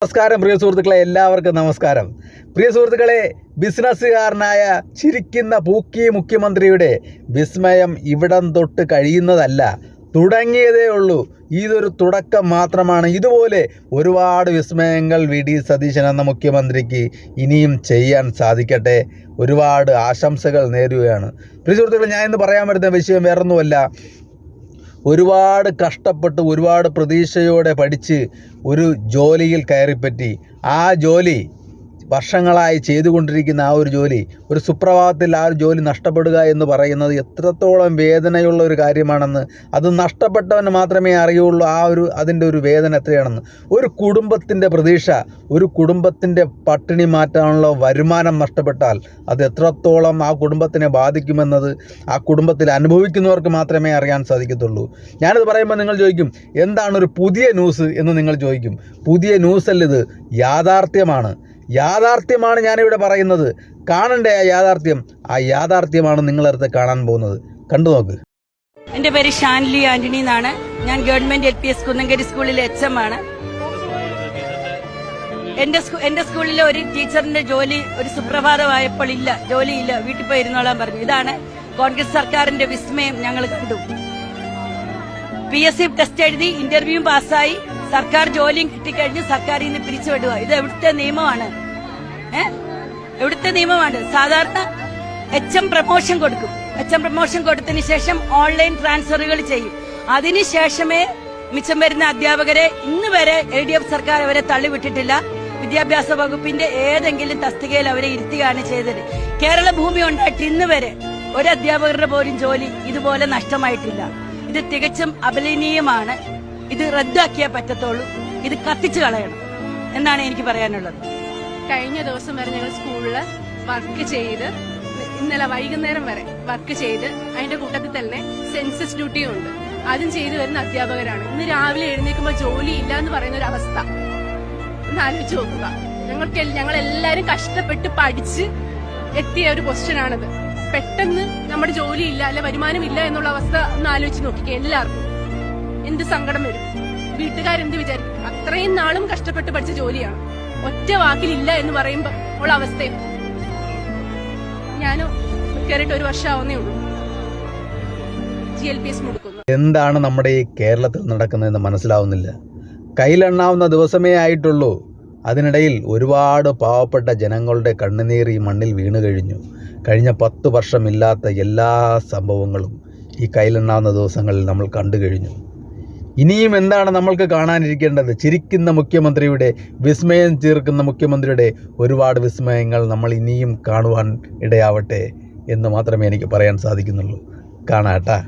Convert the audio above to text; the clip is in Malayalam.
നമസ്കാരം പ്രിയ സുഹൃത്തുക്കളെ, എല്ലാവർക്കും നമസ്കാരം. പ്രിയ സുഹൃത്തുക്കളെ, ബിസിനസ്സുകാരനായ ചിരിക്കുന്ന പൂക്കി മുഖ്യമന്ത്രിയുടെ വിസ്മയം ഇവിടം തൊട്ട് കഴിയുന്നതല്ല, തുടങ്ങിയതേ ഉള്ളൂ. ഇതൊരു തുടക്കം മാത്രമാണ്. ഇതുപോലെ ഒരുപാട് വിസ്മയങ്ങൾ വി.ഡി. സതീശൻ എന്ന മുഖ്യമന്ത്രിക്ക് ഇനിയും ചെയ്യാൻ സാധിക്കട്ടെ. ഒരുപാട് ആശംസകൾ നേരുകയാണ്. പ്രിയ സുഹൃത്തുക്കളെ, ഞാൻ ഇന്ന് പറയാൻ വരുന്ന വിഷയം വേറൊന്നുമല്ല. ഒരുപാട് കഷ്ടപ്പെട്ട് ഒരുപാട് പ്രതീക്ഷയോടെ പഠിച്ച് ഒരു ജോലിയിൽ കയറിപ്പറ്റി ആ ജോലി വർഷങ്ങളായി ചെയ്തുകൊണ്ടിരിക്കുന്ന ആ ഒരു ജോലി ഒരു സുപ്രഭാതത്തിൽ ആ ഒരു ജോലി നഷ്ടപ്പെടുക എന്ന് പറയുന്നത് എത്രത്തോളം വേദനയുള്ള ഒരു കാര്യമാണെന്ന് അത് നഷ്ടപ്പെട്ടവന് മാത്രമേ അറിയുള്ളൂ. അതിൻ്റെ ഒരു വേദന എത്രയാണെന്ന്. ഒരു കുടുംബത്തിൻ്റെ പ്രതീക്ഷ, ഒരു കുടുംബത്തിൻ്റെ പട്ടിണി മാറ്റാനുള്ള വരുമാനം നഷ്ടപ്പെട്ടാൽ അത് എത്രത്തോളം ആ കുടുംബത്തിനെ ബാധിക്കുമെന്നത് ആ കുടുംബത്തിൽ അനുഭവിക്കുന്നവർക്ക് മാത്രമേ അറിയാൻ സാധിക്കത്തുള്ളൂ. ഞാനിത് പറയുമ്പോൾ നിങ്ങൾ ചോദിക്കും, എന്താണ് ഒരു പുതിയ ന്യൂസ് എന്ന് നിങ്ങൾ ചോദിക്കും. പുതിയ ന്യൂസല്ല, ഇത് യാഥാർത്ഥ്യമാണ് ഞാനിവിടെ പറയുന്നത്. കാണണ്ടേ ആ യാഥാർത്ഥ്യമാണ് നിങ്ങളടുത്ത് കാണാൻ പോകുന്നത്. കണ്ടു നോക്ക്. എൻ്റെ പേര് ഷാൻലി ആന്റണി എന്നാണ്. ഞാൻ ഗവൺമെന്റ് LPS കുന്നങ്കരി സ്കൂളിലെ HM ആണ്. എന്റെ സ്കൂളിലെ ഒരു ടീച്ചറിന്റെ ജോലി ഒരു സുപ്രഭാതമായപ്പോൾ ജോലിയില്ല, വീട്ടിൽ പോയി ഇരുന്നോളാൻ പറഞ്ഞു. ഇതാണ് കോൺഗ്രസ് സർക്കാരിന്റെ വിസ്മയം. ഞങ്ങൾ കണ്ടു. PSC ടെസ്റ്റ് എഴുതി ഇന്റർവ്യൂ പാസ്സായി സർക്കാർ ജോലിയും കിട്ടിക്കഴിഞ്ഞ് സർക്കാരിൽ നിന്ന് പിരിച്ചുവിടുക. ഇത് എവിടുത്തെ നിയമമാണ്? എവിടുത്തെ നിയമമാണ്? സാധാരണ HM പ്രമോഷൻ കൊടുക്കും. HM പ്രമോഷൻ കൊടുത്തതിന് ശേഷം ഓൺലൈൻ ട്രാൻസ്ഫറുകൾ ചെയ്യും. അതിനുശേഷമേ മിച്ചം വരുന്ന അധ്യാപകരെ ഇന്ന് വരെ LDF സർക്കാർ അവരെ തള്ളിവിട്ടിട്ടില്ല. വിദ്യാഭ്യാസ വകുപ്പിന്റെ ഏതെങ്കിലും തസ്തികയിൽ അവരെ ഇരുത്തുകയാണ് ചെയ്തത്. കേരള ഭൂമി ഉണ്ടായിട്ട് ഇന്ന് വരെ ഒരു അധ്യാപകരുടെ പോലും ജോലി ഇതുപോലെ നഷ്ടമായിട്ടില്ല. ഇത് തികച്ചും അപലപനീയമാണ്. ഇത് റദ്ദാക്കിയേ പറ്റത്തുള്ളൂ. ഇത് കത്തിച്ചു കളയണം എന്നാണ് എനിക്ക് പറയാനുള്ളത്. കഴിഞ്ഞ ദിവസം വരെ ഞങ്ങൾ സ്കൂളില് വർക്ക് ചെയ്ത്, ഇന്നലെ വൈകുന്നേരം വരെ വർക്ക് ചെയ്ത്, അതിന്റെ കൂട്ടത്തിൽ തന്നെ സെൻസസ് ഡ്യൂട്ടിയും ഉണ്ട്. അതും ചെയ്തു വരുന്ന അധ്യാപകരാണ്. ഇന്ന് രാവിലെ എഴുന്നേൽക്കുമ്പോൾ ജോലി ഇല്ല എന്ന് പറയുന്ന ഒരു അവസ്ഥ ഒന്ന് ആലോചിച്ച് നോക്കുക. ഞങ്ങളെല്ലാരും കഷ്ടപ്പെട്ട് പഠിച്ച് എത്തിയ ഒരു പൊസിഷനാണിത്. പെട്ടെന്ന് നമ്മുടെ ജോലി ഇല്ല, അല്ലെ വരുമാനം ഇല്ല എന്നുള്ള അവസ്ഥ ഒന്ന് ആലോചിച്ച് നോക്കിക്കേ. എല്ലാവർക്കും എന്ത് സങ്കടം വരും, വീട്ടുകാരെന്ത് വിചാരിക്കും? അത്രയും നാളും കഷ്ടപ്പെട്ട് പഠിച്ച ജോലിയാണ്, ഒറ്റ വാക്കിലില്ല എന്ന് പറയുമ്പോ ഉള്ള അവസ്ഥയും. ഞാൻ കയറിയിട്ട് 1 വർഷം ആവുന്നേ ഉള്ളൂ. GLPS മുടക്കുന്നു. എന്താണ് നമ്മുടെ ഈ കേരളത്തിൽ നടക്കുന്നതെന്ന് മനസ്സിലാവുന്നില്ല. കയ്യിലെണ്ണാവുന്ന ദിവസമേ ആയിട്ടുള്ളൂ. അതിനിടയിൽ ഒരുപാട് പാവപ്പെട്ട ജനങ്ങളുടെ കണ്ണുനീർ ഈ മണ്ണിൽ വീണു കഴിഞ്ഞു. കഴിഞ്ഞ 10 വർഷമില്ലാത്ത എല്ലാ സംഭവങ്ങളും ഈ കയ്യിലെണ്ണാവുന്ന ദിവസങ്ങളിൽ നമ്മൾ കണ്ടു കഴിഞ്ഞു. ഇനിയും എന്താണ് നമ്മൾക്ക് കാണാനിരിക്കേണ്ടത്? ചിരിക്കുന്ന മുഖ്യമന്ത്രിയുടെ, വിസ്മയം തീർക്കുന്ന മുഖ്യമന്ത്രിയുടെ ഒരുപാട് വിസ്മയങ്ങൾ നമ്മൾ ഇനിയും കാണുവാൻ ഇടയാവട്ടെ എന്ന് മാത്രമേ എനിക്ക് പറയാൻ സാധിക്കുന്നുള്ളൂ. കാണാട്ടാ.